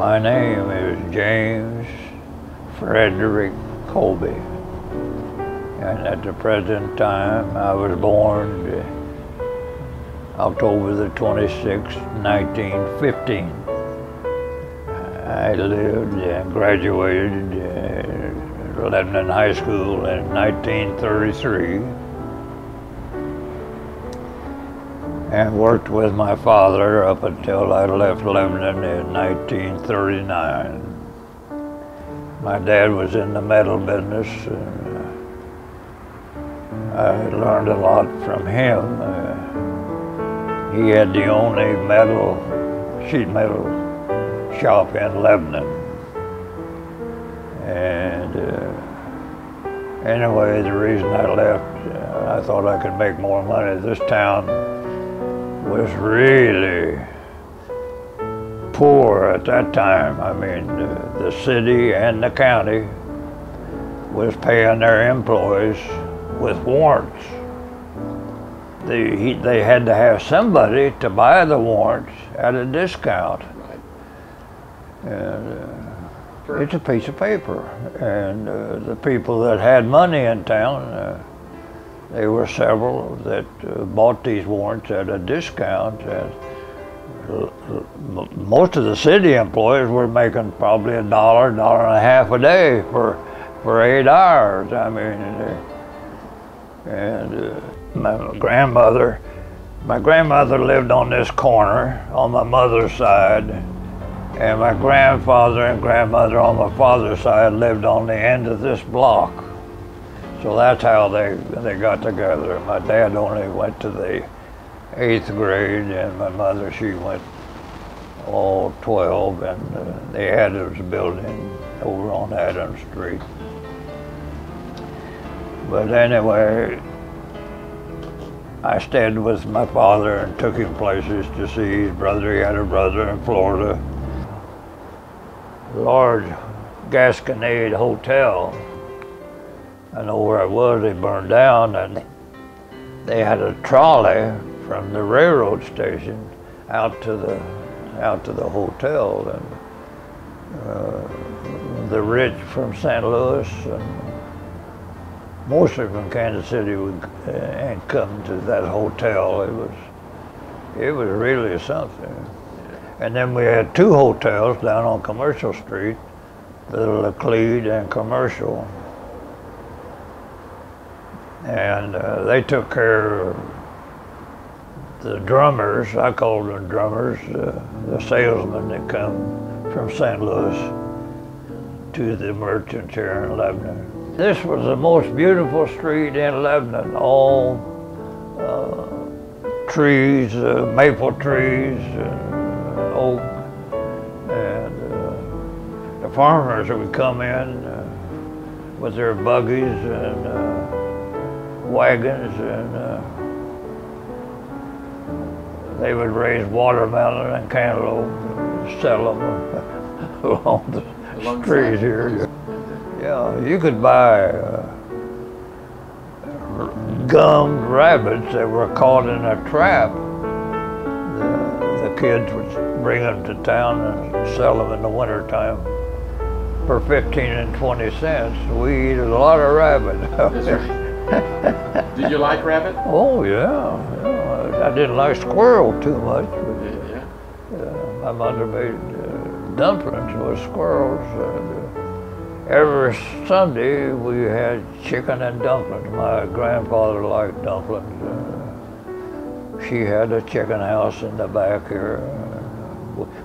My name is James Frederick Coby, and at the present time I was born October the 26th, 1915. I lived and graduated Lebanon High School in 1933 and worked with my father up until I left Lebanon in 1939. My dad was in the metal business. I learned a lot from him. He had the only sheet metal shop in Lebanon. And anyway, the reason I left, I thought I could make more money. This town was really poor at that time. I mean, the city and the county was paying their employees with warrants. They had to have somebody to buy the warrants at a discount. And it's a piece of paper. And the people that had money in town, there were several that bought these warrants at a discount. And most of the city employees were making probably $1, $1.50 a day for 8 hours. I mean, and my grandmother lived on this corner on my mother's side, and my grandfather and grandmother on my father's side lived on the end of this block. So that's how they got together. My dad only went to the 8th grade, and my mother, she went all 12, and the Adams building over on Adams Street. But anyway, I stayed with my father and took him places to see his brother. He had a brother in Florida. Large Gasconade Hotel. I know where it was. They burned down, and they had a trolley from the railroad station out to the hotel, and the rich from St. Louis and mostly from Kansas City would and come to that hotel. It was really something. And then we had 2 hotels down on Commercial Street, Little Euclid and Commercial. And they took care of the drummers. I called them drummers, the salesmen that come from St. Louis to the merchants here in Lebanon. This was the most beautiful street in Lebanon. All trees, maple trees, oak, and the farmers would come in with their buggies and wagons, and they would raise watermelon and cantaloupe and sell them along the street here. Yeah, you could buy gummed rabbits that were caught in a trap. The kids would bring them to town and sell them in the wintertime for 15 and 20 cents. We eat a lot of rabbit. That's right. Did you like rabbit? Oh, yeah. I didn't like squirrel too much. But, my mother made dumplings with squirrels. Every Sunday we had chicken and dumplings. My grandfather liked dumplings. She had a chicken house in the back here.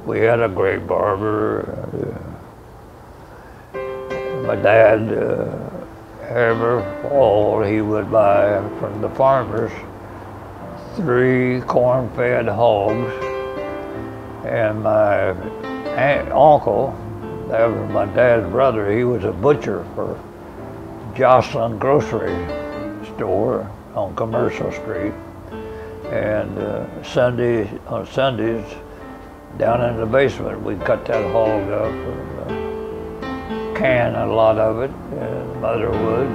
We had a great barber. My dad, every fall he would buy from the farmers 3 corn-fed hogs, and my uncle, that was my dad's brother, he was a butcher for Jocelyn Grocery Store on Commercial Street. And on Sundays, down in the basement, we'd cut that hog up and can a lot of it, and mother would.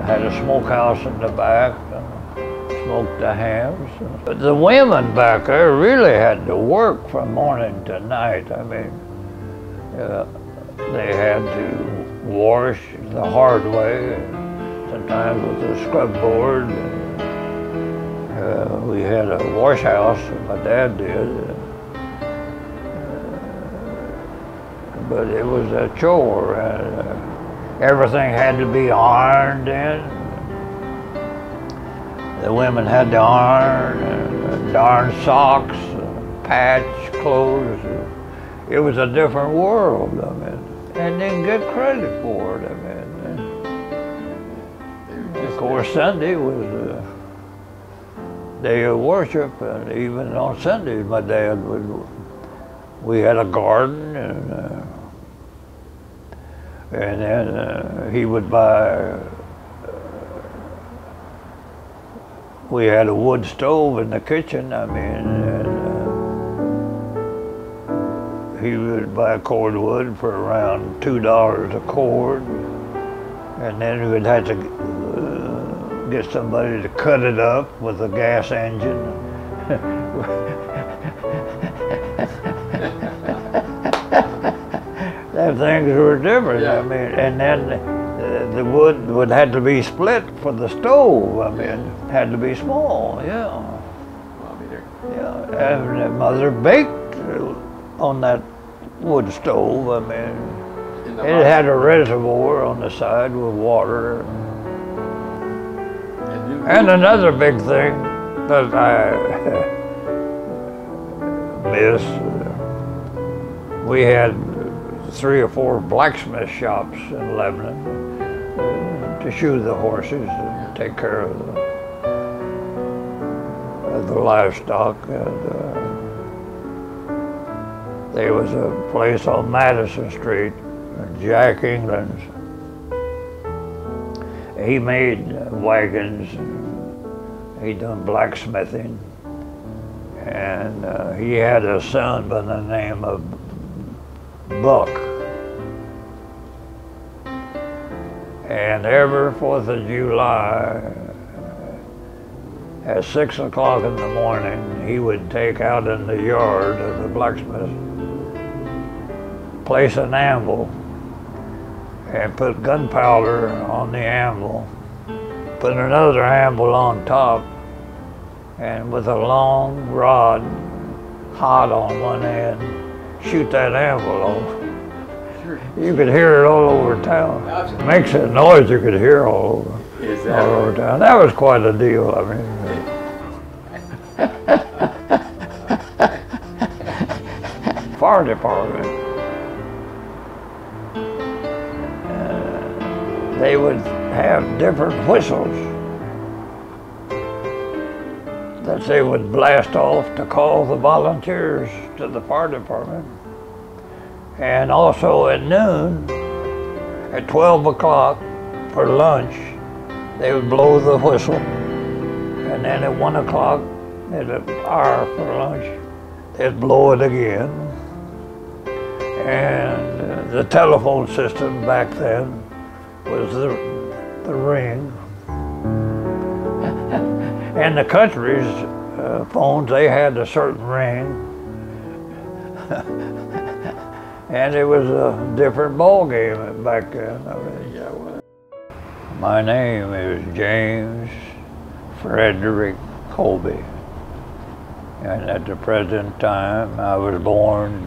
Had a smokehouse in the back, and smoked the hams. But the women back there really had to work from morning to night. I mean, They had to wash the hard way, sometimes with a scrub board. We had a wash house, my dad did. But it was a chore. Everything had to be ironed in. The women had to iron, and darn socks, patch clothes. It was a different world, I mean, and didn't get credit for it, I mean. Of course, Sunday was a day of worship, and even on Sundays, my dad we had a garden, and then he would buy, we had a wood stove in the kitchen, I mean, and he would buy cordwood for around $2 a cord, and then he would have to get somebody to cut it up with a gas engine. That things were different, yeah. I mean, and then the wood would have to be split for the stove. I mean, it had to be small, yeah. Well, yeah, and Mother baked on that wood stove. I mean, it had a reservoir on the side with water. And another big thing that I miss, we had 3 or 4 blacksmith shops in Lebanon to shoe the horses and take care of the livestock. And, there was a place on Madison Street, Jack England's. He made wagons, and he done blacksmithing, and he had a son by the name of Buck. And every 4th of July, at 6 o'clock in the morning, he would take out in the yard of the blacksmith, place an anvil, and put gunpowder on the anvil, put another anvil on top, and with a long rod, hot on one end, shoot that anvil off. You could hear it all over town. It makes a noise you could hear all over town. That was quite a deal, I mean. Fire department. They would have different whistles that they would blast off to call the volunteers to the fire department. And also at noon, at 12 o'clock for lunch, they would blow the whistle. And then at 1 o'clock, at an hour for lunch, they'd blow it again. And the telephone system back then was the ring. And the country's phones, they had a certain ring. And it was a different ball game back then. I mean, yeah, well. My name is James Frederick Coby. And at the present time, I was born